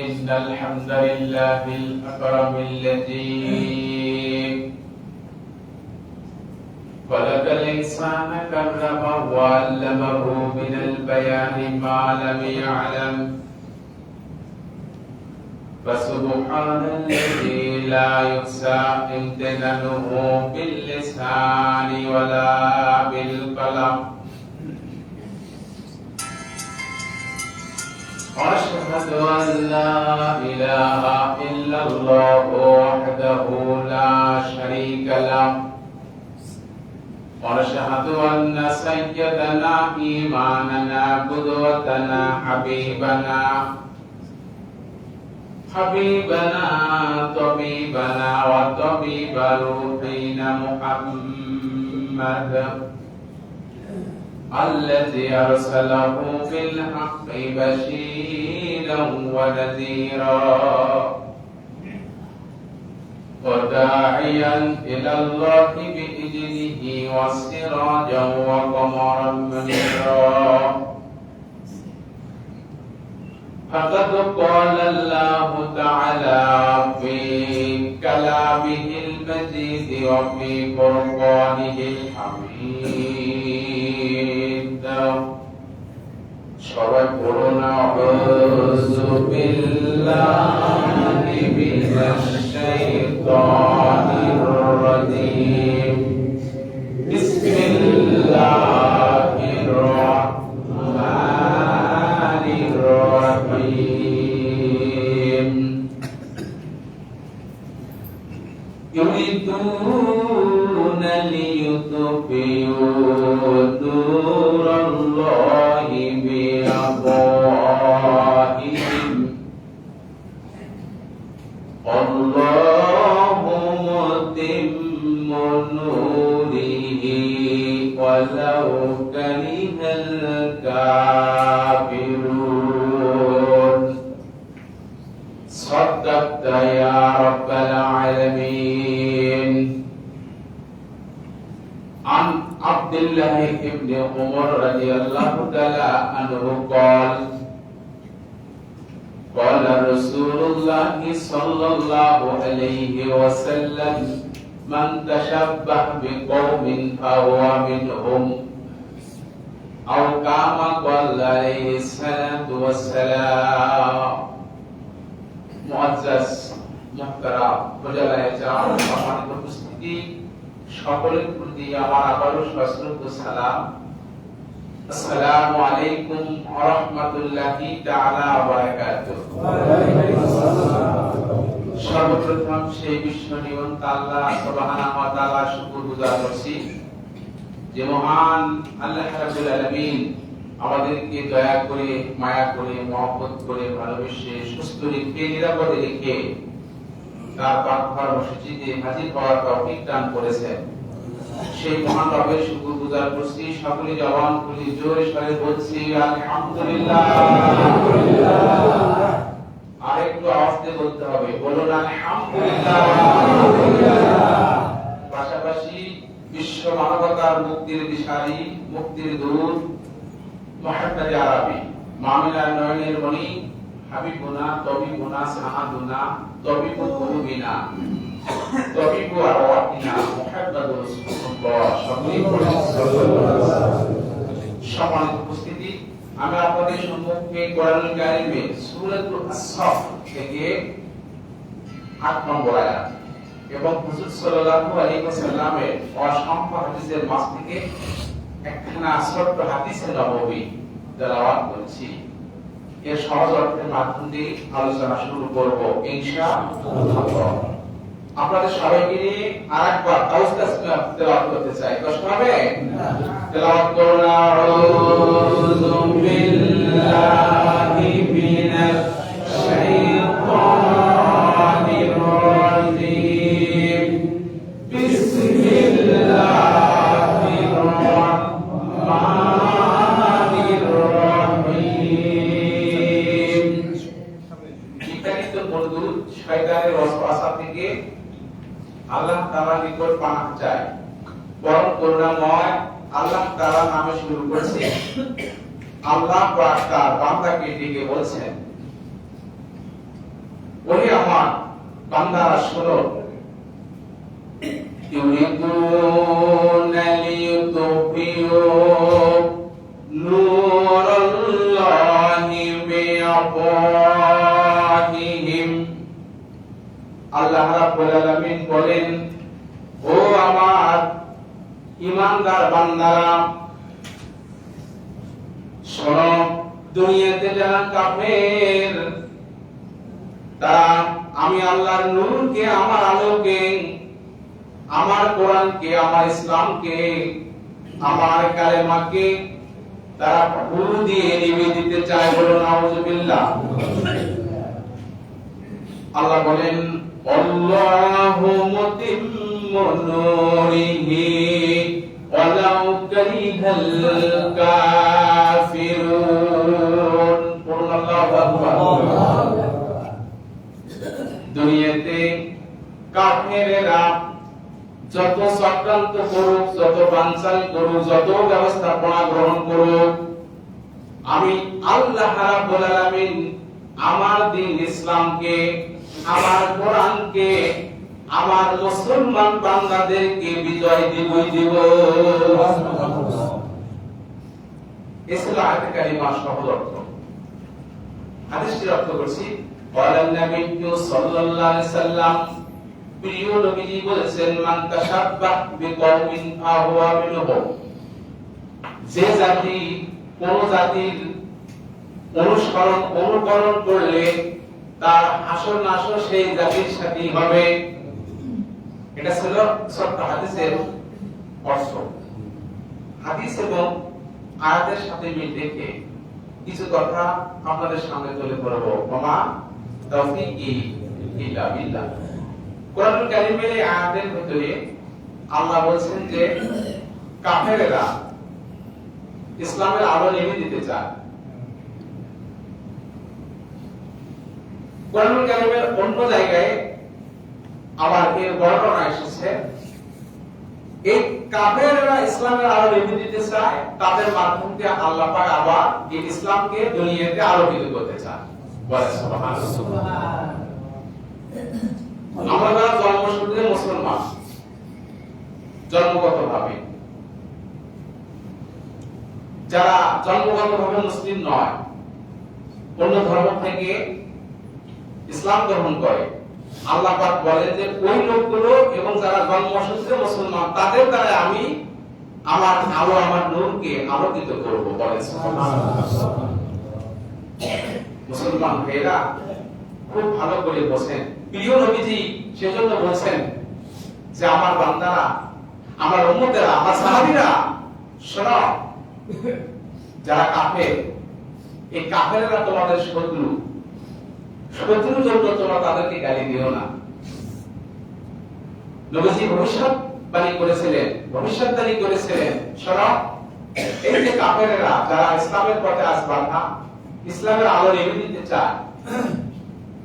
إن الحمد لله الأكرم الذي خلق الإنسان كرمه وعلمه من البيان ما لم يعلم فسبحان الذي لا يحصى امتنانه باللسان ولا بالقلم وأشهد أن لا إله إلا الله وحده لا شريك له ونشهد أن سيدنا إمامنا قدوتنا حبيبنا طبيبنا وطبيب روحنا محمد الذي أرسله بالحق بشيرا ونذيرا وداعيا إلى الله بإذنه وسراجا وقمرا منيرا فقد قال الله تعالى في كلامه المجيد وفي قرآنه الحميد সবাই পড়ুন আউযু বিল্লাহি মিনাশ শাইতানির রাজীম বিসমিল্লাহির রাহমানির রাহিম ইউরিদুনা লিইউতফিউ নূরাল্লাহি বিআফওয়াহিহিম আল্লাহু মুতিম্মু নূরিহি ওয়ালাউ কারিহাল কাফিরুন সাদাক্তা ইয়া রাব্বাল আলামিন عن عبد الله بن عمر رضي الله تعالى عنه قال رسول الله صلى الله عليه وسلم من تشبه بقوم فهو منهم أو كما قال عليه الصلاة والسلام মুআজ্জাজ মুহতারাম ফজলায়ে জাম সম্মানিত উপস্থিতি সকলের প্রতি আমার আবারও সশ্রদ্ধ সালাম। আসসালামু আলাইকুম ওয়া রাহমাতুল্লাহি তাআলা ওয়া বারাকাতুহু। ওয়া আলাইকুম আসসালাম। সর্বপ্রথম সেই বিশ্ব নিয়ন্ত্রক আল্লাহ সুবহানাহু ওয়া তাআলা শুকরগুজার করছি যে মহান আল্লাহ রাব্বুল আলামিন আমাদেরকে দয়া করে মায়া করে মহব্বত করে ভালোবেসে সুস্থ রেখে নিরাপদে রেখে তার পাকঘর মসজিদে হাজির হওয়ার তৌফিক দান করেছেন। সেই মহান রবের শুকরগুজার করছি। সকলে জবান খুলে জোরে সরে বলছি আলহামদুলিল্লাহ। আর একটু আওয়াজ দিয়ে বলতে হবে, বলুন আলহামদুলিল্লাহ। পাশাপাশি বিশ্ব মানবতার মুক্তির দিশারি, মুক্তির দূত মুহাম্মদ আরবি মামিনা নয়নের মণি হাবিবুনা তবিবুনা সাহাদুনা তবিবুল কুলুবিনা তবিবু আরওয়াহিনা মুহাম্মাদুর রাসূলুল্লাহ সাল্লাল্লাহু আলাইহি ওয়াসাল্লাম। সম্মানিত উপস্থিতি, আমি আপনাদের সম্মুখে কোরআনুল কারীমে সূরাতুল আস-সাফ থেকে 8 নম্বর আয়াত এবং হুজুর সাল্লাল্লাহু আলাইহি ওয়াসাল্লামের অসংখ্য হাদিসের মাঝ থেকে একখানা ছোট্ট হাদিসে নববী তেলাওয়াত করছি। এর সহজ অর্থের মাধ্যম দিয়ে আলোচনা শুরু করব ইনশাআল্লাহ। আপনাদের সবাইকে নিয়ে আরেকবার আওয়াজ তেলাওয়াত করতে চাই। কষ্ট হবে? তেলাওয়াত করুন আউযু বিল্লাহি মিনাশ শাইতানির রাজীম বিসমিল্লাহির রাহমানির রাহিম। বিতাড়িত মরদুদ শয়তানের ওয়াসওয়াসা থেকে আল্লাহ তাআলার নিকট পানাহ চাই। পরম করুণাময় আল্লাহ তাআলা নামে শুরু করছে। আল্লাহ পাক তার বান্দাকে ডেকে বলছেন, ওহে আমার বান্দারা শোনো, ইউরিদুনা লিইউতফিউ নূরাল্লাহি বিআফওয়াহিহিম। আল্লাহ রাব্বুল আলামিন বলেন, ও আমার ঈমানদার বান্দারা শোনো, দুনিয়াতে যারা কাফের তারা আমি আল্লাহর নূরকে, আমার আলোকে, আমার কোরআনকে, আমার ইসলামকে, আমার কালেমাকে তারা ভুল দিয়ে নিভিয়ে দিতে চায়। বলুন নাউযুবিল্লাহ। আল্লাহ বলেন, আল্লাহু মুতিম্মু নূরিহি ওয়ালাউ কারিহাল কাফিরুন। বলুন আল্লাহু আকবার। দুনিয়াতে কাফেরেরা যত চক্রান্ত করুক, যত বানচাল করুক, যত ব্যবস্থাপনা গ্রহণ করুক, আমি আল্লাহ রাব্বুল আলামিন আমার দ্বীন ইসলামকে, আমার কোরআনকে, আমার মুসলমান বান্দাদেরকে বিজয় দিবই দিব। এসলা আয়াতে কারিমা শব্দ অর্থ। হাদিসটির অর্থ করছি, ওয়ালান নবী সাল্লাল্লাহু আলাইহি সাল্লাম, প্রিয় নবীজি বলেছেন, মান তাশাব্বাহ বিকওমিন ফাহুয়া মিনহুম। যে জাতি কোন জাতির অনুকরণ করলে তার আসল নাসল সেই জাতির সাথেই হবে। এটা ছিল ছোট্ট হাদিসের অর্থ। হাদিস এবং আয়াতের সাথে মিল রেখে কিছু কথা আপনাদের সামনে তুলে ধরবো। ওমা তাওফীকি ইল্লা বিল্লাহ। কোরআনুল কারীমের এই আয়াতের ভিতরে আল্লাহ বলছেন যে কাফেররা ইসলামের আলো নিভিয়ে দিতে চায়। কোরআনুল কারীমের অন্য জায়গায় আবার এর বর্ণনা এসেছে, এই কাফেররা ইসলামের আলো নিভিয়ে দিতে চায়, তাদের মাধ্যম দিয়ে আল্লাহ পাক আবার এই ইসলামকে দুনিয়াতে আলোকিত করতে চায়। বলে সুবহানাল্লাহ। আমরা যারা জন্মসূত্রে মুসলমান, জন্মগতভাবে যারা জন্মগতভাবে মুসলিম নয়, অন্য ধর্ম থেকে ইসলাম গ্রহণ করে, আল্লাহ পাক বলেন যে ওই লোকগুলো এবং যারা জন্মসূত্রে মুসলমান, তাদের দ্বারা আমি আমার আলো, আমার নূরকে আলোকিত করব। বলেন সুবহানাল্লাহ। মুসলমান ভাইরা খুব ভালো করে বসেন। প্রিয় নবীজি সেজন্য বলছেন যে আমার বান্দারা, আমার উম্মতেরা, আমার সাহাবীরা শোনো, যারা কাফের, এই কাফেররা তোমাদের শত্রু, শত্রুর জন্য তোমরা তাদেরকে গালি দিও না। নবীজি ভবিষ্যৎবাণী করেছিলেন, শোনো, এই যে কাফেররা যারা ইসলামের পথে আসবে না, ইসলামের আলো নিভিয়ে দিতে চায়,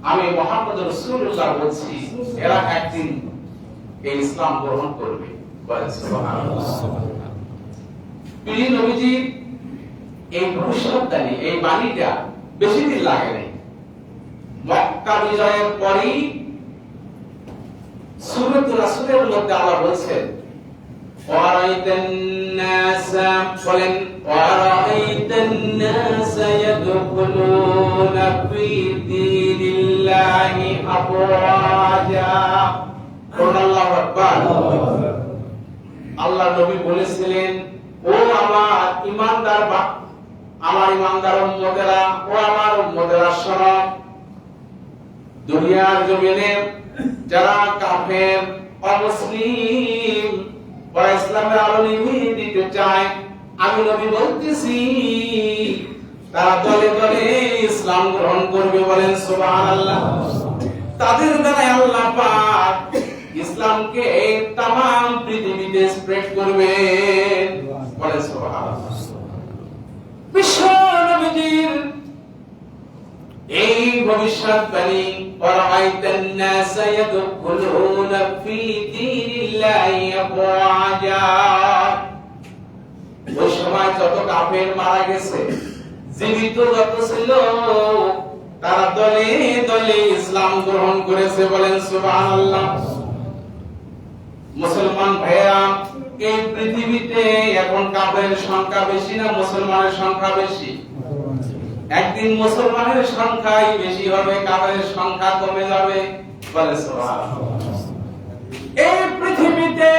আমি মুহাম্মদ রাসূলুল্লাহ বলছি, এরা একদিন এই ইসলাম গ্রহণ করবে। বলেন সুবহানাল্লাহ। প্রিয় নবীজি এই ভবিষ্যৎবাণী, এই বাণীটা বেশি দিন লাগে নাই। মক্কা বিজয়ের পরই সূরাতুর রাসূলের মধ্যে আল্লাহ বলছেন, ওয়ারাইতান নাসা, বলেন ওয়ারাইতান নাসা ইয়াদখুলুনা ফি দীনিল্লাহি আফওয়াজা। আল্লাহু আকবার। আল্লাহ নবী বলেছিলেন, ও আমার ঈমানদার উম্মতেরা, ও আমার উম্মতেরা শোনো, দুনিয়ার জমিনে যারা কাফের, অমুসলিম, ওরা ইসলামের আলো নিভিয়ে দিতে চায়, আমি নবী বলতেছি তারা দলে দলে ইসলাম গ্রহণ করবে। বলেন সুবহানাল্লাহ। তাদের দ্বারা আল্লাহ পাক ইসলামকে তামাম পৃথিবীতে স্প্রেড করবেন। বলেন সুবহানাল্লাহ। বিশ্ব নবীর এই ভবিষ্যৎবাণী, ওয়ারাআইতান নাসা ইয়াদখুলুনা ফি দীনিল্লাহি আফওয়াজা, সময় যত কাফের মারা গেছে, জীবিত যত ছিল, তারা দলে দলে ইসলাম গ্রহণ করেছে। বলেন সুবহানাল্লাহ। মুসলমান ভাইরা, এই পৃথিবীতে এখন কাফেরের সংখ্যা বেশি না মুসলমানের সংখ্যা বেশি? একদিন মুসলমানের সংখ্যাই বেশি হবে, কাফেরের সংখ্যা কমে যাবে। বলে সুবহানাল্লাহ। এই পৃথিবীতে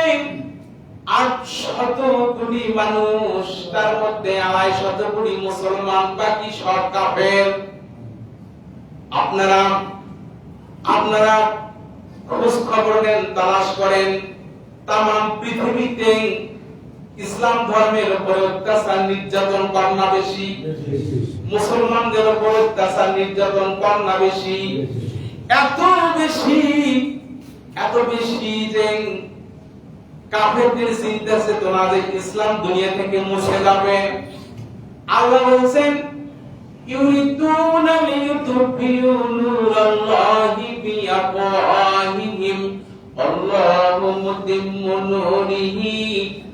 800 কোটি মানুষ, তার মধ্যে 250 কোটি মুসলমান, বাকি সব কাফের। আপনারা খোঁজ খবর নেন, তালাশ করেন, তাম পৃথিবীতে ইসলাম ধর্মের উপর অত্যাচার নির্যাতন কম না বেশি? মুসলমানদের উপর অত্যাচার নির্যাতন কম না বেশি? এত বেশি যে কাফেরদের চিন্তা চেতনা যে ইসলাম দুনিয়া থেকে মুছে যাবে। আল্লাহ বলেন, ইউরিদুনা লিইউতফিউ নূরাল্লাহি বিআফওয়াহিহিম আল্লাহু মুতিম্মু নূরিহি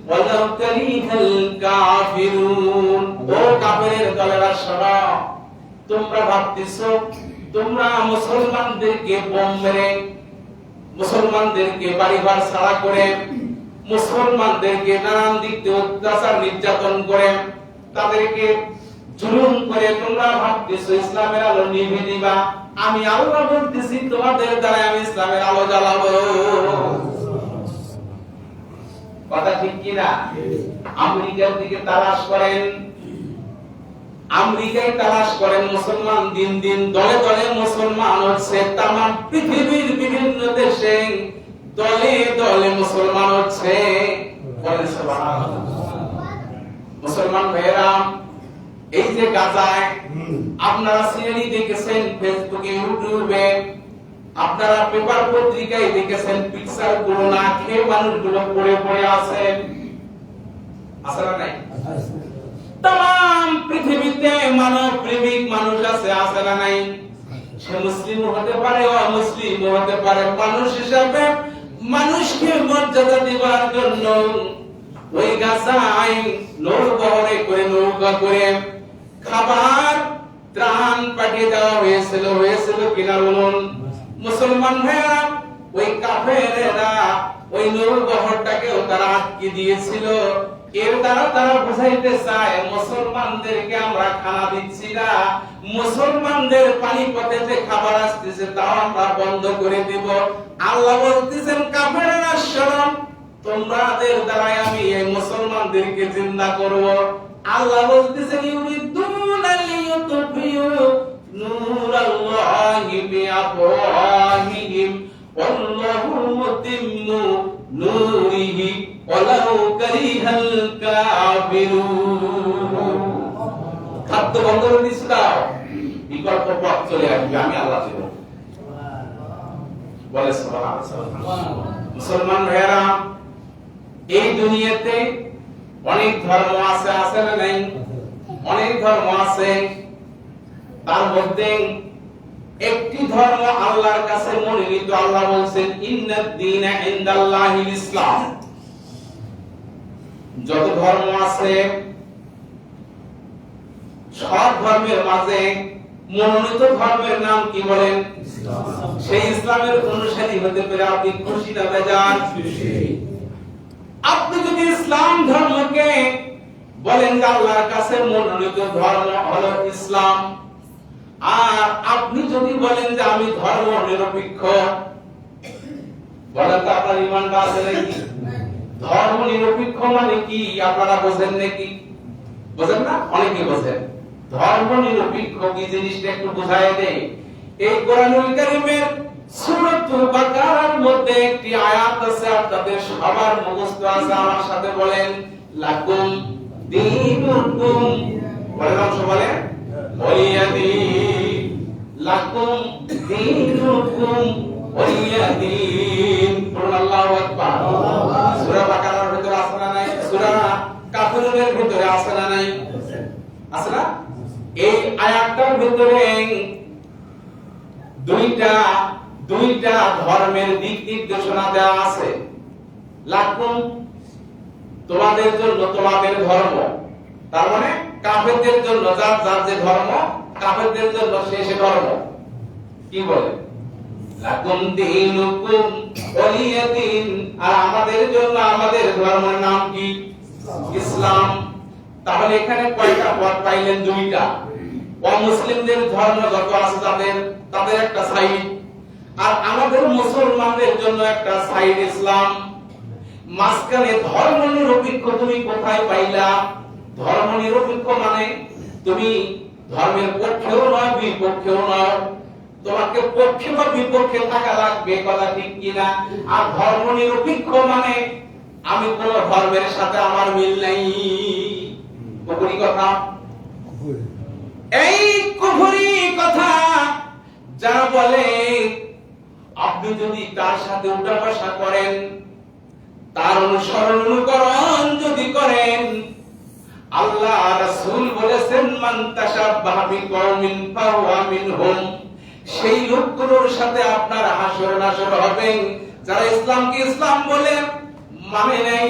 ওয়ালাউ কারিহাল কাফিরুন। ও কাফেরের দলেরা শোনো, তোমরা ভাবতেছো তোমরা মুসলমানদেরকে বোম মেরে, মুসলমানদেরকে বাড়িঘর ছাড়া করে, মুসলমানদেরকে নানান দিক থেকে অত্যাচার নির্যাতন করে, তাদেরকে জুলুম করে তোমরা ভাবতেছো ইসলামের আলো নিভিয়ে দিবা। আমি আল্লাহ বলতেছি, তোমাদের দ্বারা আমি ইসলামের আলো জ্বালাবো। কথা ঠিক কিনা? আমেরিকার দিকে তালাশ করেন, আমেরিকায় তালাশ করেন, মুসলমান দিন দিন দলে দলে মুসলমান হচ্ছে। তাম পৃথিবীর বিভিন্ন দেশে দলে দলে মুসলমান হচ্ছে। মুসলমান ভাইরা, এই যে গাজায় আপনারা সিনেরি দেখেছেন, ফেসবুকে, ইউটিউবে, আপনারা পেপার পত্রিকায় দেখেছেন, পিকচার গুলো না খেয়ে মানুষগুলো পড়ে পড়ে আছেন, আছে না নাই? তাম পৃথিবীতে মানব প্রেমিক মানুষ আছে না নাই? সে মুসলিম হতে পারে, অমুসলিম হতে পারে, মানুষ হিসাবে মানুষকে মর্যাদা দেওয়ার জন্য ওই গাজায় নৌবহরে করে, নৌকা করে খাবার ত্রাণ পাঠিয়ে দেওয়া হয়েছিল কিনা বলুন? মুসলমান ভাইরা, ওই কাফেরেরা ওই নৌবহরটাকেও তারা আটকে দিয়েছিল। এর দ্বারা তারা বুঝাইতে চায় মুসলমানদেরকে আমরা খানা দিচ্ছি না, মুসলমানদের পানিপথে যে খাবার আসতেছে তাও আমরা বন্ধ করে দেব। আল্লাহ বলতেছেন, কাফেরেরা শোনো, তোমাদের দ্বারাই আমি এই মুসলমানদেরকে জিন্দা করব। আল্লাহ বলতেছেন, ইউরিদুনা লিইউতফিউ নূরাল্লাহি বিআফওয়াহিহিম ওয়াল্লাহু মুতিম্মু নূরিহি ওয়ালাউ কারিহাল কাফিরুন। খাদ্য বন্ধ করে দিস দাও, বিকল্প পথ চলে আসবে, আমি আল্লাহ দেব। বলে সুবহানাল্লাহ। মুসলমান ভাইরা, এই দুনিয়াতে অনেক ধর্ম আছে না নাই? অনেক ধর্ম আছে। তার মধ্যে একটি ধর্ম আল্লাহর কাছে মনোনীত। আল্লাহ বলেন, ইন্নাদ দীনা ইনদাল্লাহিল ইসলাম। যত ধর্ম আছে সব ধর্মের মাঝে মনোনীত ধর্মের নাম কি বলেন? ইসলাম। সেই ইসলামের অনুসারী হতে পেরে আপনি খুশি না বেজার? খুশি। আপনি যদি ইসলাম ধর্মকে বলেন যে আল্লাহর কাছে মনোনীত ধর্ম হলো ইসলাম, আর আপনি যদি বলেন যে আমি ধর্ম নিরপেক্ষ, বলেন তো আপনার ঈমানটা আছে নাকি? ধর্ম নিরপেক্ষ মানে কি আপনারা বোঝেন নাকি? বোঝেন না? অনেকে বোঝেন। ধর্ম নিরপেক্ষ কি জিনিসটা একটু বুঝায় দেই। এই কোরআনুল কারীমের সূরাতুল বাকারার মধ্যে একটি আয়াত আছে, আপনাদের সবার মুখস্থ আছে, আমার সাথে বলেন, লাকুম দীনুকুম, বলেন সবাই, ওয়ালিয়াদিন, লাকুম দীনুকুম ওয়ালিয়াদিন। আল্লাহু আকবার। সূরা বাকারার ভিতরে আছে না নাই? সূরা কাফিরুনের ভিতরে আছে না নাই? আছে না? এই আয়াতটার ভিতরে দুইটা ধর্মের দিক নির্দেশনা দেওয়া আছে। লাকুম, তোমাদের জন্য তোমাদের ধর্ম, তার মানে কাফেরদের জন্য যার যার যে ধর্ম, কাফেরদের জন্য সে ধর্ম। কি বলে লাকুম দীনুকুম ওয়ালিয়া দীন, আর আমাদের জন্য আমাদের ধর্মের নাম কি? ইসলাম। তাহলে এখানে কয়টা পদ পাইলেন? দুইটা। অমুসলিমদের ধর্ম যত আছে তাদের একটা সাইড, আর আমাদের মুসলমানদের জন্য একটা সাইড ইসলাম। মাঝখানে ধর্ম নিরপেক্ষ তুমি কোথায় পাইলা? ধর্ম নিরপেক্ষ মানে তুমি ধর্মের পক্ষেও নয় বিপক্ষেও নয়, তোমাকে পক্ষে বা বিপক্ষে থাকা লাগবে, কথা ঠিক কিনা? আর ধর্ম নিরপেক্ষ মানে আমি কোন ধর্মের সাথে আমার মিল নাই। কুফরি কথা, এই কুফরি কথা যারা বলে, আপনি যদি তার সাথে উঠা বসা করেন, তার অনুসরণ অনুকরণ যদি করেন, আল্লাহ রাসূল বলেছেন মান তাশাব্বাহা বিকওমিন ফাহুয়া মিনহুম, সেই লোকগুলোর সাথে আপনার হাসর নাসর হবে যারা ইসলামকে ইসলাম বলে মানে নেই।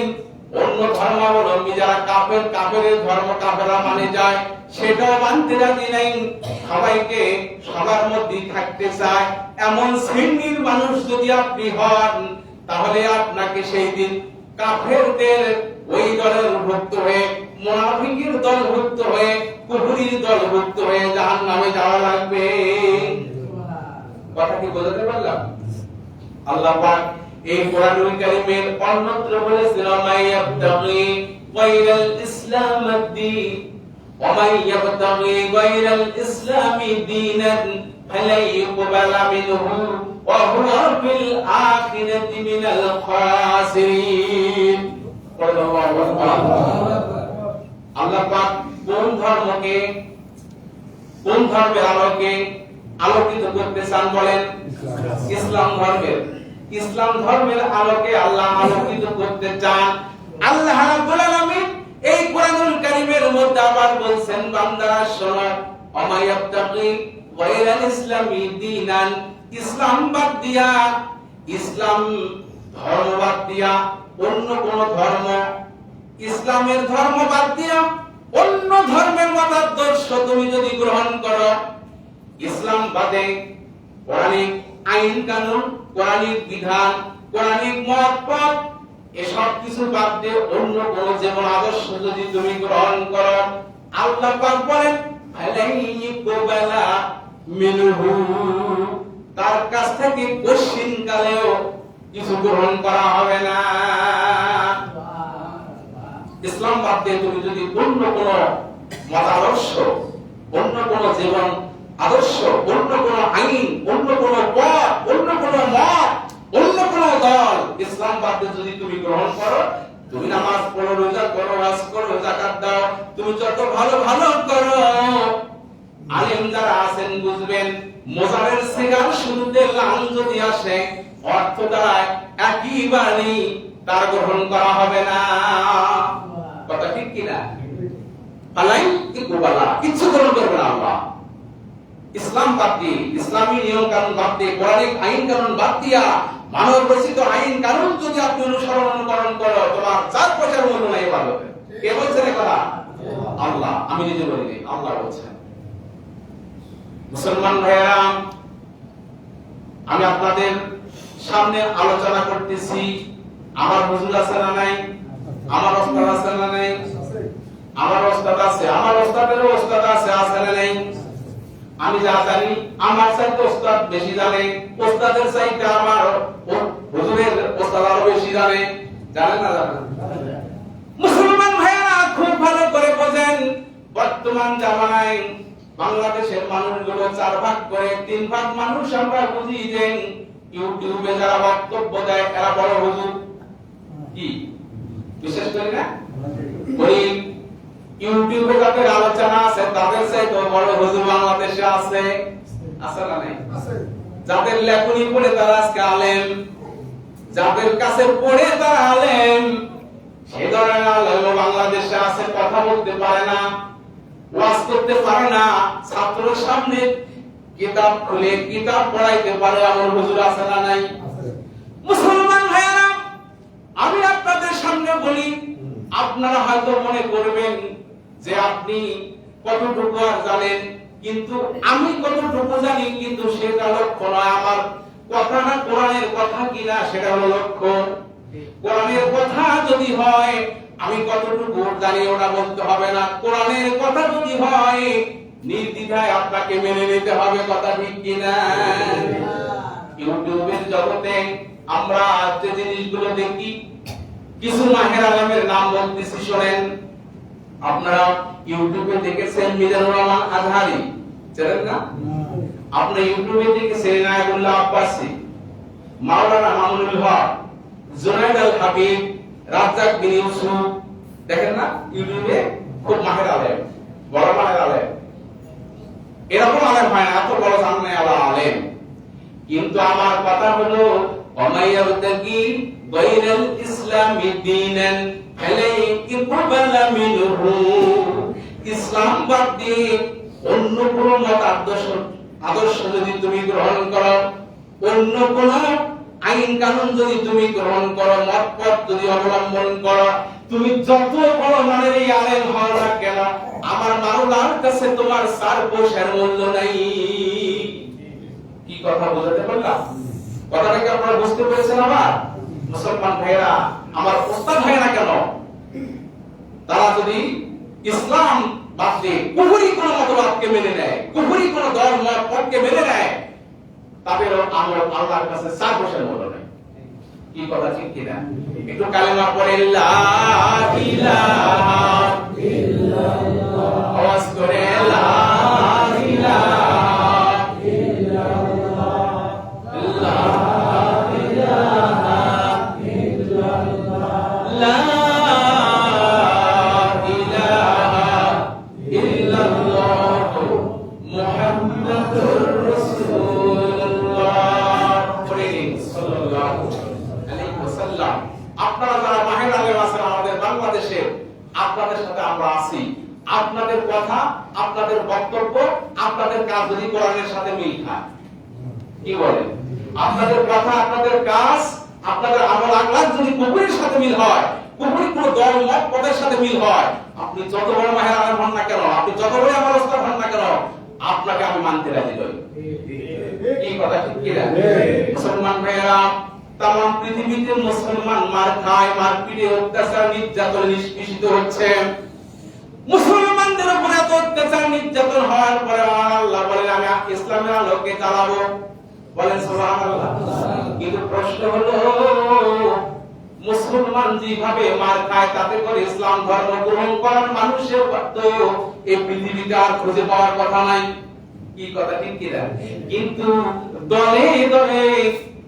অন্য ধর্মাবলম্বী যারা কাফের, কাফেরের ধর্ম কাফেররা মানে যায়, সেটাও মানতে রাজি নাই। সবাইকে সবার মধ্যে থাকতে চায়, এমন শ্রেণীর মানুষ যদি আপনি হন, তাহলে আপনাকে সেই দিন কাফেরদের ওই দলের ভুক্ত হয়ে, মুনাফিকের দলভুক্ত হয়ে, কুফরির দলভুক্ত হয়ে জাহান্নামে যাওয়া লাগবে। কথা কি বোঝাতে পারলাম? আল্লাহ পাক এই কোরআনুল কারীমের অন্যত্র বলেছেন মাইয়াবতাগি গায়রাল ইসলাম আদ-দীন ওয়া মাইয়াবতাগি গায়রাল ইসলামি দীনান ফালাই ইউকবালা মিনহু ওয়া হুয়া ফিল আখিরাতি মিনাল খাসিরিন। আল্লাহ পাক কোন ধর্মের আলোকে আলোকিত করতে চান বলেন? ইসলাম ধর্মের। ইসলাম ধর্মের আলোকে আল্লাহ আলোকিত করতে চান। আল্লাহ রাব্বুল আলামিন এই কোরআনুল কারীমের মধ্যে আবার বলছেন, বান্দারা শোনো, আমায়াবতাগি গায়রাল ইসলামি দীনান, ইসলাম বাদ দিয়া, ইসলাম ধর্ম বাদ দিয়া অন্য কোন ধর্ম, ইসলামের ধর্ম বাদ দিয়া অন্য ধর্মের মতাদর্শ তুমি যদি গ্রহণ করো, ইসলাম বাদে কোরআনিক আইন কানুন, কোরআনিক বিধান, কোরআনিক মতপথ, এসব কিছু বাদ দিয়ে অন্য কোন জীবন আদর্শ যদি তুমি গ্রহণ করো, আল্লাহ পাক বলেন ফালাইকুবালা মিনহু, তার কাছ থেকে কঠিন কালেও কিছু গ্রহণ করা হবে না। ইসলাম বাদ দিয়ে তুমি যদি অন্য কোন মতাদর্শ, অন্য কোন জীবন আদর্শ, অন্য কোন আইন, অন্য কোন পথ, অন্য কোন মত, অন্য কোন দল, ইসলাম বাদ দিয়ে যদি তুমি গ্রহণ করো, তুমি নামাজ পড়ো, রোজা করো, হজ করো, যাকাত দাও, তুমি যত ভালো ভালো করো, আলেম যারা আছেন বুঝবেন, মোজারের সিগার শুরুতে লাল যদি আসে, অর্থ দ্বারা একেবারেই তার গ্রহণ করা হবে না। কথা ঠিক কিনা? আলাই ইকুবালা, কিছু গ্রহণ করবে না আল্লাহ। ইসলাম বাদ দিয়ে, ইসলামী নিয়ম কানুন বাদ দিয়ে, কোরআনিক আইন কানুন বাদ দিয়া মানব রচিত আইন কানুন যদি আপনি অনুসরণ অনুকরণ করো, তোমার 4 পয়সার মূল্য নাই ভালোতে। কে বলছেন এই কথা? আল্লাহ। আমি নিজে বলিনি, আল্লাহ বলছেন। মুসলমান ভাইরা, আমি আপনাদের সামনে আলোচনা করতেছি, আমার হুজুর আছে না নাই? আমার ওস্তাদ আছে না নাই? আমার ওস্তাদ আছে, আমার ওস্তাদেরও ওস্তাদ আছে, আছে না নাই? আমি যা জানি আমার চাইতে ওস্তাদ বেশি জানে, ওস্তাদের চাইতে আমার হুজুরের ওস্তাদ আরো বেশি জানে। জানেন না? জানেন? মুসলমান ভাইরা খুব ভালো করে বোঝেন, বর্তমান জামানায় বাংলাদেশের মানুষগুলো 4 ভাগ করে 3 ভাগ মানুষ আমরা বুঝি যে ইউটিউবে যারা বক্তব্য দেয় এরা বড় হুজুর। কি বিশেষ করে না ওই ইউটিউবে যাদের আলোচনা আছে তাদের চাইতে বড় হুজুর বাংলাদেশে আছে? আছে না নাই? আছে। যাদের লেখনী পড়ে তারা আজকে আলেম, যাদের কাছে পড়ে তারা আলেম, সেই ধরনের আলেম বাংলাদেশে আছে, কথা বলতে পারে না, ওয়াজ করতে পারে না, ছাত্রের সামনে কিতাব খুলে কিতাব পড়াইতে পারে এমন হুজুর আছে না নাই? মুসলমান ভাইরা, আমি আপনাদের সামনে বলি, আপনারা হয়তো মনে করবেন যে আপনি কতটুকু আর জানেন, কিন্তু আমি কতটুকু জানি কিন্তু সেটা লক্ষ্য নয়। আমার কথাটা কোরআনের কথা কিনা সেটা হলো লক্ষ্য। কোরআনের কথা যদি হয় আমি কতটুকু জানি ওটা বলতে হবে না, কোরআনের কথা যদি হয় নির্দ্বিধায় আপনাকে মেনে নিতে হবে। কথা ঠিক কিনা? ইউটিউবের জগতে আমরা যে জিনিসগুলো দেখি, কিছু মাহের আলমের নাম বলতেছি শোনেন। আপনারা ইউটিউবে দেখেছেন মিজানুর রহমান আজহারি, জানেন না? আপনি ইউটিউবে দেখেছেন নায়াতুল্লাহ আব্বাসী, মাওলানা মামুনুল হক, জুনাইদ আল হাবিব, রাজ্জাক বিন ইউসুফ, দেখেন না ইউটিউবে? খুব মাহের আলেম, বড় মাহের আলেম। এরকম আলেম হয় না, এত বড় সামনে আলেম। কিন্তু আমার কথা হলো ওমাইয়াবতাকি গায়রাল ইসলামি দীনান ফালাইকুবালা মিনহু, ইসলাম বাদ দিয়ে অন্য কোন মত আদর্শ যদি তুমি গ্রহণ করো, অন্য কোন আইন কানুন যদি তুমি গ্রহণ করো, মত পথ যদি অবলম্বন করো, তুমি যত বড় মানের এই আলেম হও না কেন, আমার মাওলার কাছে তোমার সার পয়সার মূল্য নাই। কি কথা বুঝাতে পারলাম? কথাটা কি আপনারা বুঝতে পেরেছেন? আমার মুসলমান ভাইরা, আমার ওস্তাদ ভাইরা কেন, তারা যদি ইসলাম বাদ দিয়ে কুফরি কোন মতবাদকে মেনে নেয়, কুফরি কোন দল মত পথকে মেনে নেয়, তাদেরও আমার আল্লাহর কাছে সার পয়সার মূল্য নাই। কি কথা ঠিক কিনা? একটু কালেমা পড়ে লা ইলাহা ইল্লাল্লাহ, আওয়াজ করে লা ইলাহা আপনাদের সাথে আমরা আছি। আপনাদের কথা, আপনাদের বক্তব্য, আপনাদের কাজ যদি কোরআনের সাথে মিল খায়, কি বলেন? আপনাদের কথা, আপনাদের কাজ, আপনাদের আমল আখলাক যদি কুফরির সাথে মিল হয়, কুফরি কোন দল মত পথের সাথে মিল হয়, আপনি যত বড় মাহের আলেম হন না কেন, আপনি যত বড় আমার ওস্তাদ হন না কেন, আপনাকে আমি মানতে রাজি নই। কি কথা ঠিক কি না? মুসলমান ভাইরা, তামাম পৃথিবীতে মুসলমান মার খায়, মারপিটে, অত্যাচার, নির্যাতন, নিষ্পেষিত হচ্ছে। মুসলমানদের উপরে এত অত্যাচার নির্যাতন হওয়ার পরে আল্লাহ বলেন আমি ইসলামের আলোকে চালাবো। বলেন সুবহানাল্লাহ। কিন্তু প্রশ্ন হলো, মুসলমান যেভাবে মার খায় তাতে করে ইসলাম ধর্ম গ্রহণ করার মানুষের তো এই পৃথিবীতে আর খুঁজে পাওয়ার কথা নাই। কি কথা ঠিক কি না? কিন্তু দলে দলে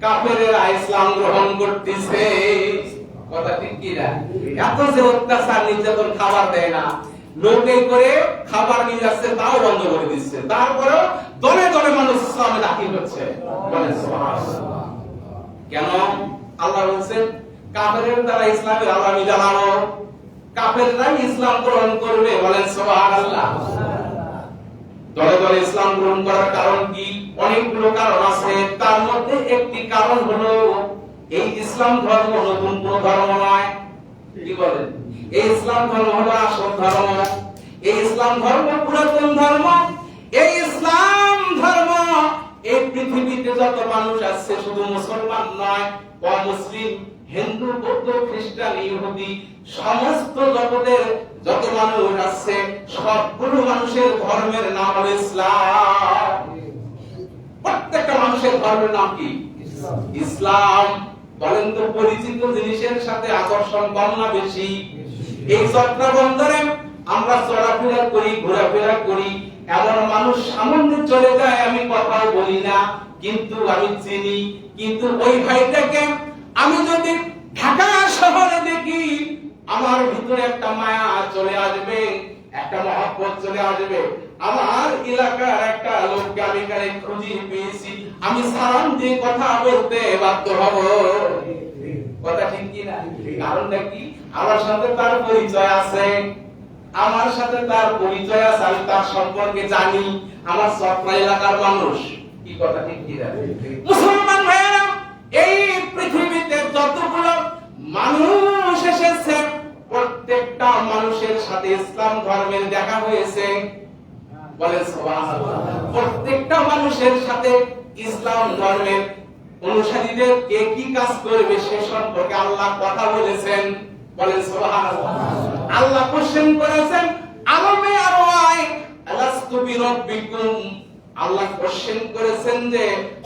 কাফেরেরা ইসলাম গ্রহণ করতেছে। কথা ঠিক কি না? এত যে অত্যাচার নির্যাতন, খাবার দেয় না, লোকে করে খাবার নিয়ে যাচ্ছে তাও বন্ধ করে দিচ্ছে, তারপরেও দলে দলে মানুষ ইসলামে দাখিল হচ্ছে। বলেন সুবহানাল্লাহ। কেন? আল্লাহ বলেছেন কাফেরের দ্বারা ইসলামের আলামি জানানো, কাফেররাই ইসলাম গ্রহণ করবে। বলেন সুবহানাল্লাহ। দলে দলে ইসলাম গ্রহণ করার কারণ কি? অনেকগুলো কারণ আছে। তার মধ্যে একটি কারণ হলো এই ইসলাম ধর্ম নতুন কোন ধর্ম নয়। কি বলেন? এই ইসলাম ধর্ম হলো আসল ধর্ম। এই ইসলাম ধর্ম পুরাতন ধর্ম। এই ইসলাম ধর্ম এই পৃথিবীতে যত মানুষ আছে, শুধু মুসলমান নয়, অমুসলিম, হিন্দু, বৌদ্ধ, খ্রিস্টান, ইহুদি, সমস্ত জগতের যত মানুষ আছে সবগুলো মানুষের ধর্মের নাম হলো ইসলাম। প্রত্যেকটা মানুষের ধর্মের নাম কি? ইসলাম। বলেন তো পরিচিত জিনিসের সাথে আকর্ষণ কম না বেশি? এই চট্টগ্রাম বন্দরে আমরা চলাফেরা করি, ঘোরাফেরা করি, এমন মানুষ সামনে চলে যায় আমি কথাও বলি না, কিন্তু আমি চিনি। কিন্তু ওই ভাইটাকে আমি যদি ঢাকা শহরে দেখি, আমার ভিতরে একটা মায়া চলে আসবে, একটা মহব্বত চলে আসবে। আমার এলাকার একটা লোককে আমি কারে খুঁজে পেয়েছি, আমি সালাম দিয়ে কথা বলতে বাধ্য হব। কথা ঠিক কি না? কারণটা কি? আমার সাথে তার পরিচয় আছে, আমার সাথে তার পরিচয় আছে, আমি তার সম্পর্কে জানি, আমার চট্টগ্রাম এলাকার মানুষ। কি কথা ঠিক কি না? মুসলমান ভাইয়েরা, এই পৃথিবীতে যতগুলো মানুষ এসেছে প্রত্যেকটা মানুষের সাথে ইসলাম ধর্মের দেখা হয়েছে। বলেন সুবহানাল্লাহ। প্রত্যেকটা মানুষের সাথে ইসলাম ধর্মের অনুসারীদের কে কি কাজ করবে সে সম্পর্কে আল্লাহ কথা বলেছেন। বলেন সুবহানাল্লাহ। আল্লাহ কোশ্চেন করেছেন, আলমে আরওয়াই আলাস্তু বিরাব্বিকুম। আল্লাহ কোশ্চেন করেছেন যে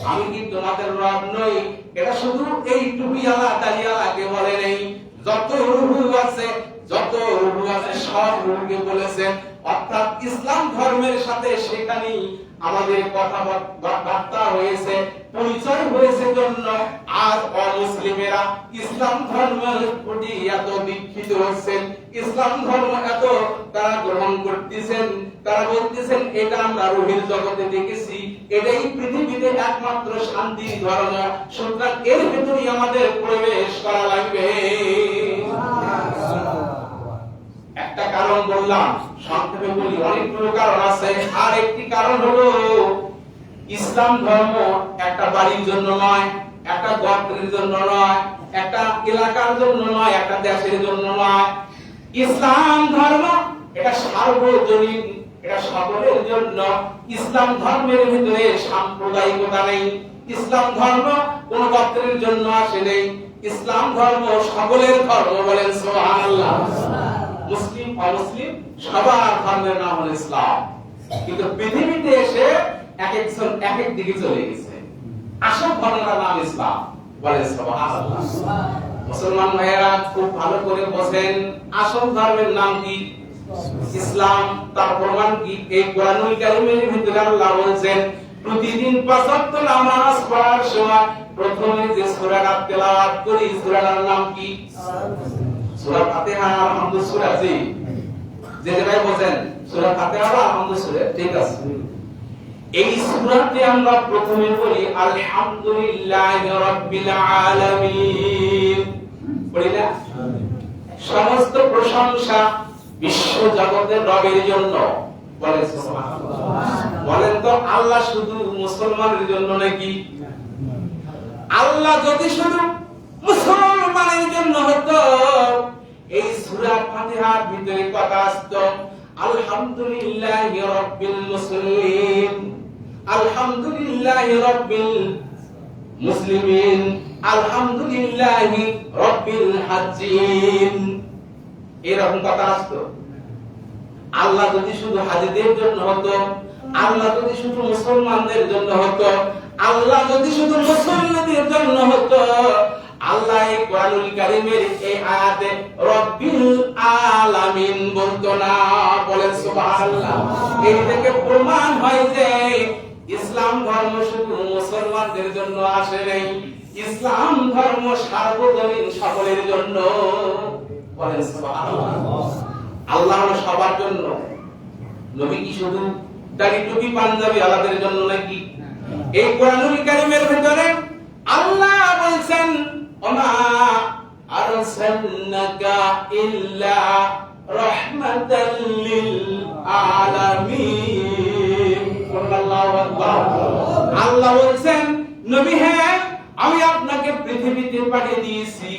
আমি কি তোমাদের রব নই? এটা শুধু এই টুপিওয়ালা দাড়িওয়ালাকে বলে নেই, যত রূহ আছে সব রূহকে বলেছেন। অর্থাৎ ইসলাম ধর্মের সাথে সেখানেই আমাদের কথাবার্তা হয়েছে, পরিচয় হয়েছে জন্য আজ অমুসলিমেরা ইসলাম ধর্মের প্রতি এত দীক্ষিত হচ্ছেন, ইসলাম ধর্ম এত তারা গ্রহণ করতেছেন, তারা বলতেছেন এটা আমরা রুহের জগতে দেখেছি, এটাই পৃথিবীতে একমাত্র শান্তির ধর্ম, সুতরাং এর ভেতরেই আমাদের প্রবেশ করা লাগবে। একটা কারণ বললাম, সংক্ষেপে বলি, অনেকগুলো কারণ আছে। আর একটি কারণ হলো ইসলাম ধর্ম একটা বাড়ির জন্য নয়, একটা গোত্রের জন্য নয়, একটা এলাকার জন্য নয়, একটা দেশের জন্য নয়। ইসলাম ধর্ম এটা সার্বজনীন, এটা সকলের জন্য। ইসলাম ধর্মের ভিতরে সাম্প্রদায়িকতা নেই। ইসলাম ধর্ম কোন গোত্রের জন্য আসে নেই। ইসলাম ধর্ম সকলের ধর্ম। বলেন সুবহানাল্লাহ। মুসলিম অমুসলিম সবার ধর্মের নাম হলো ইসলাম। কিন্তু পৃথিবীতে এসে এক একজন এক এক দিকে চলে গেছে। আসল ধর্মের নাম ইসলাম। বলেন সুবহানাল্লাহ। মুসলমান ভাইয়েরা খুব ভালো করে বোঝেন, আসল ধর্মের নাম কি? ইসলাম। তার প্রমাণ কি? এই কোরআনুল কারীমের ভিতরে আল্লাহ বলেন, প্রতিদিন ৫ ওয়াক্ত নামাজ পড়ার সময় প্রথমে যে সূরাটা তেলাওয়াত করি সূরাটার নাম কি? সূরা ফাতিহা। আলহামদুলিল্লাহ সূরা যে ভাই বলেন সূরা ফাতিহা বা আলহামদুলিল্লাহ সূরা, ঠিক আছে। এই সূরাতে আমরা প্রথমে বলি আলহামদুলিল্লাহি রাব্বিল আলামিন। পড়ি না? সমস্ত প্রশংসা বিশ্ব জগতের রবের জন্য। বলেন সুবহানাল্লাহ। বলেন তো আল্লাহ শুধু মুসলমানের জন্য নাকি? আল্লাহ যদি শুধু মুসলমানের জন্য হতো, এই সূরা ফাতিহার ভিতরে কথা আসতো আলহামদুলিল্লাহি রাব্বিল মুসলিমিন, আলহামদুলিল্লাহি রাব্বিল মুসলিমিন, আলহামদুলিল্লাহি রাব্বিল হাজ্জিন। এরকম কথা আসতো। আল্লাহ যদি শুধু হাজীদের জন্য হতো, আল্লাহ যদি শুধু মুসলমানদের জন্য হতো, আল্লাহ যদি শুধু মুসলমানদের জন্য হতো, আল্লাহ এই কোরআনুল কারীমের এই আয়াতে রব্বিল আলামিন বলতো না। বলেন সুবহানাল্লাহ। এই থেকে প্রমাণ হয় যে ইসলাম ধর্ম শুধু মুসলমানদের জন্য আসে নাই, ইসলাম ধর্ম সার্বজনীন সকলের জন্য। বলেন সুবহানাল্লাহ। আল্লাহ হলো সবার জন্য। নবী কি শুধু দাড়ি টুপি পাঞ্জাবি আলাদের জন্য নাকি? এই কোরআনুল কারীমের ভিতরে আল্লাহ বলেন ওমা আরসালনাকা ইল্লা রাহমাতাল লিল আলামিন। আল্লাহু আকবার। আল্লাহ বলেন নবী হ্যাঁ আমি আপনাকে পৃথিবীতে পাঠিয়ে দিয়েছি,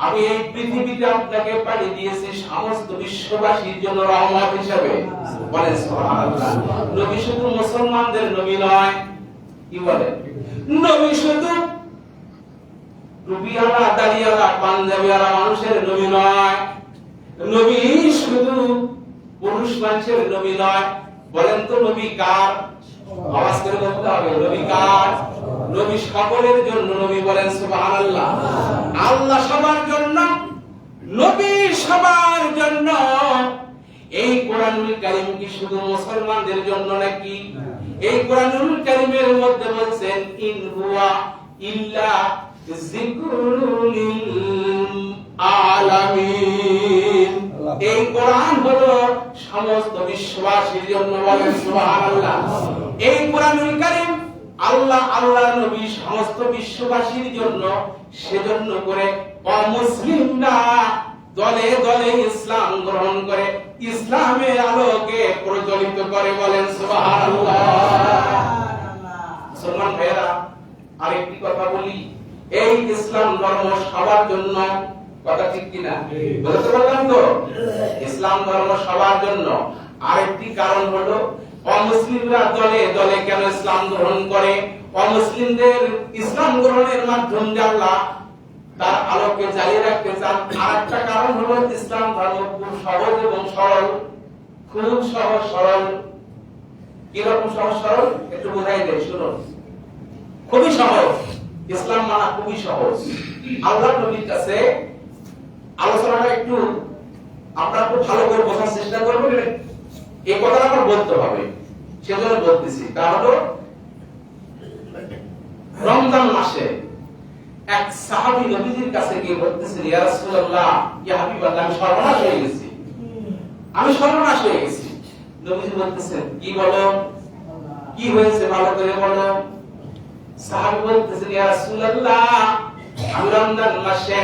আমি এই পৃথিবীতে আপনাকে পাঠিয়ে দিয়েছি সমস্ত বিশ্ববাসীর জন্য রহমত হিসেবে। বলেন সুবহানাল্লাহ। নবী শুধু মুসলমানদের নবী নয়, কি বলে? নবী শুধু টুপিওয়ালা দাড়িওয়ালা পাঞ্জাবিওয়ালা মানুষের নবী নয়, নবী শুধু পুরুষ মানুষের নবী নয়। বলেন তো নবী কার? আওয়াজ করে বলতে হবে, নবী কার? নবী সকলের জন্য নবী। বলেন সুবহানাল্লাহ। আল্লাহ সবার জন্য, নবী সবার জন্য। এই কোরআনুল কারীম কি শুধু মুসলমানদের জন্য নাকি? এই কোরআনুল কারীমের মধ্যে বলছেন ইন হুয়া ইল্লা যিকরুল আলামিন। এই কোরআন হলো সমস্ত বিশ্ববাসীর জন্য। বলেন সুবহানাল্লাহ। এই কোরআনুল কারীম আল্লাহ আল্লাহর নবী সমস্ত বিশ্ববাসীর জন্য, সেজন্য করে অমুসলিমরা দলে দলে ইসলাম গ্রহণ করে ইসলামের আলোকে প্রজ্বলিত করে। বলেন সুবহানাল্লাহ। মুসলমান ভাইরা আরেকটি কথা বলি, এই ইসলাম ধর্ম সবার জন্য, কথা ঠিক কি না? বলতে পারলাম তো? ইসলাম ধর্ম সবার জন্য। আরেকটি কারণ হলো অমুসলিমরা দলে দলে কেন ইসলাম গ্রহণ করে? অমুসলিমদের ইসলাম গ্রহণের মাধ্যম দিয়ে আল্লাহ তার আলোকে জ্বালিয়ে রাখতে চান। আরেকটা কারণ হলো ইসলাম ধর্ম খুব সহজ এবং সরল, খুব সহজ সরল। কিরকম সহজ সরল একটু বোঝাই দেয়, শুনুন। খুবই সহজ, ইসলাম মানা খুবই সহজ। আল্লাহর নবীর কাছে আলোচনাটা একটু আপনারা খুব ভালো করে বোঝার চেষ্টা করবেন, এই কথাটা আমার বলতে হবে, সেজন্য বলতেছি। তা হলো রমজান মাসে এক সাহাবী নবীজির কাছে গিয়ে বলতেছেন, ইয়া রাসূলুল্লাহ, ইয়া হাবিবাল্লাহ, আমি সর্বনাশ হয়ে গেছি, আমি সর্বনাশ হয়ে গেছি। নবীজি বলতেছেন, কি বলো, কি হয়েছে ভালো করে বলো। সাহাবী বলতেছেন, ইয়া রাসূলুল্লাহ, আমি রমজান মাসে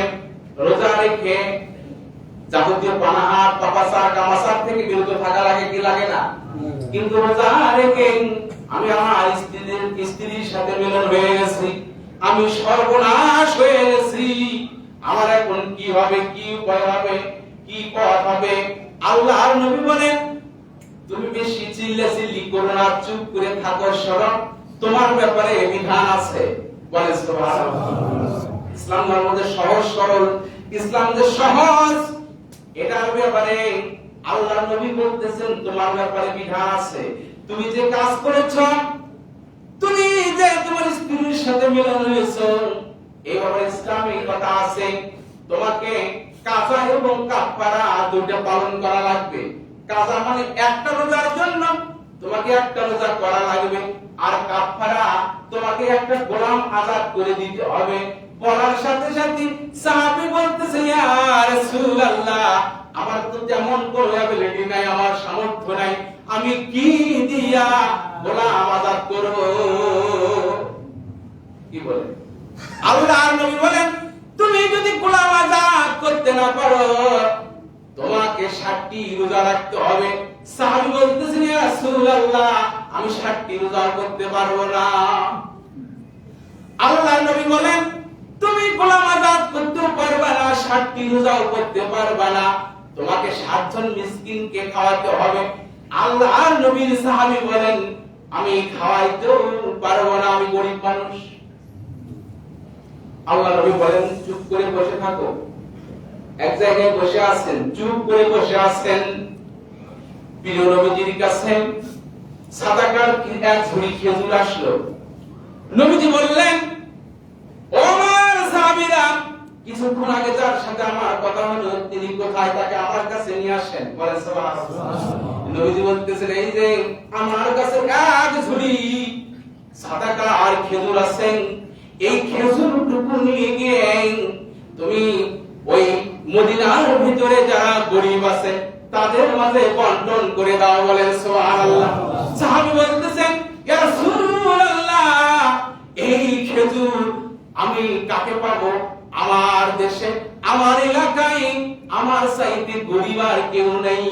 রোজা রেখে যাবতীয় পানাহার পাপাচার কামাচার থেকে বিরত থাকা লাগে কি লাগে না? কিন্তু রোজা রেখে আমি আমার স্ত্রীর সাথে মিলন হয়ে গেছি, আমি সর্বনাশ হয়ে গেছি। আমার এখন কি হবে, কি উপায় হবে, কি পথ হবে? আল্লাহর নবী বলেন, তুমি বেশি চিল্লাচিল্লি করো না, চুপ করে থাকো, শোনো, তোমার ব্যাপারে বিধান আছে। বলে সুবহানাল্লাহ। ইসলাম ধর্ম যে সহজ সরল, ইসলাম যে সহজ, এটার ব্যাপারে আল্লাহর নবী বলতেছেন তোমার ব্যাপারে বিধান আছে। তুমি যে কাজ করেছো, তুমি যে তোমার স্ত্রীর সাথে মিলন হয়েছো, এই ব্যাপারে ইসলামে কথা আছে, তোমাকে কাজা এবং কাফারা দুটো পালন করা লাগবে। কাজা মানে একটা রোজার জন্য তোমাকে একটা রোজা করা লাগবে, আর কাফারা তোমাকে একটা গোলাম আজাদ করে দিতে হবে। বলার সাথে সাথে সাহাবী বলতেছে, ইয়া রাসূলুল্লাহ, আমার তো তেমন কোনো অ্যাবিলিটি নাই, আমার সামর্থ্য নাই, আমি কি দিয়া গোলাম আজাদ করব? কি বলে আল্লাহর নবী বলেন, তুমি যদি গোলাম আজাদ করতে না পারো, তোমাকে 60টি রোজা রাখতে হবে। সাহাবী বলতেছেন, ইয়া রাসূলুল্লাহ, আমি 60টি রোজা করতে পারবো না। আল্লাহর নবী বলেন, তুমি গোলাম আজাদ করতে পারবে না, 60টি রোজাও করতে পারবে না, তোমাকে 60 জন মিসকিনকে খাওয়াতে হবে। আল্লাহর নবীর সাহাবী বলেন, আমি খাওয়াইতেও পারবো না, আমি গরিব মানুষ। আল্লাহর নবী বলেন, চুপ করে বসে থাকো। এক জায়গায় বসে আছেন, চুপ করে বসে আছেন। প্রিয় নবীজির কাছে সাদাকার এক ঝুড়ি খেজুর আসলো। নবীজি বললেন, ওমর সাহাবীরা, কিছুক্ষণ আগে যার সাথে আমার কথা হলো, তিনি কোথায়, তাকে আমার কাছে নিয়ে আসেন। বলেন সুবহানাল্লাহ। নবীজি বলতেছেন, এই যে আমার কাছে এক ঝুড়ি সাদাকা আর খেজুর আছে, এই খেজুরটুকু নিয়ে গিয়ে তুমি ওই মদিনার ভিতরে যারা গরিব আছে তাদের মাঝে বন্টন করে দাও। বলেন সুবহানাল্লাহ। সাহাবী বলতেছেন, ইয়া রাসূলুল্লাহ, এই খেজুর আমি কাকে পাবো? আমার দেশে, আমার এলাকায় আমার চাইতে গরিব আর কেউ নেই।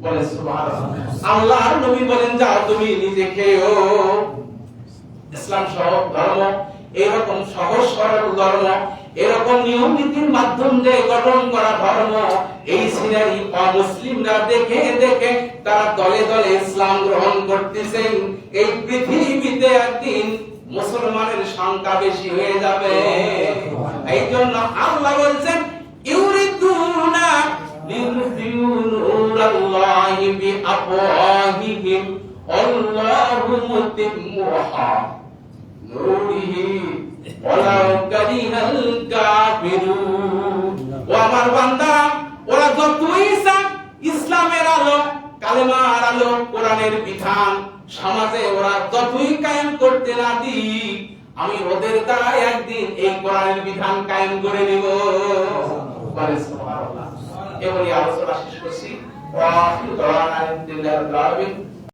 বলে সুবহানাল্লাহ। আল্লাহর নবী বলেন, যাও তুমি নিজে খেও। ইসলাম সহজ ধর্ম, এরকম সহজ সরল ধর্ম, এরকম নিয়ম নীতির মাধ্যম দিয়ে গঠন করা ধর্ম। এই সিনারি অমুসলিমরা দেখে দেখে তারা দলে দলে ইসলাম গ্রহণ করতেছেন। এই পৃথিবীতে একদিন মুসলমানের সংখ্যা বেশি হয়ে যাবে। এই জন্য আল্লাহ বলছেন, ইউরিদুনা লিইউযিউ নূরাল্লাহি বিআফওয়াহিহিম আল্লাহু মুতিম্মুহা নূরিহি ওয়ালাউ কারিহাল কাফিরুন। ও আমার বান্দা, ওরা যতই চাক ইসলামের আলো, কালেমার আলো, কোরআনের বিধান সমাজে ওরা যতই কায়েম করতে না দিক, আমি ওদের দ্বারা একদিন এই কোরআনের বিধান কায়েম করে দিব। বলে সুবহানাল্লাহ। এবারে আলোচনা শেষ করছি। ওয়া আখিরু দাওয়ানা আলহামদুলিল্লাহি রাব্বিল আলামিন।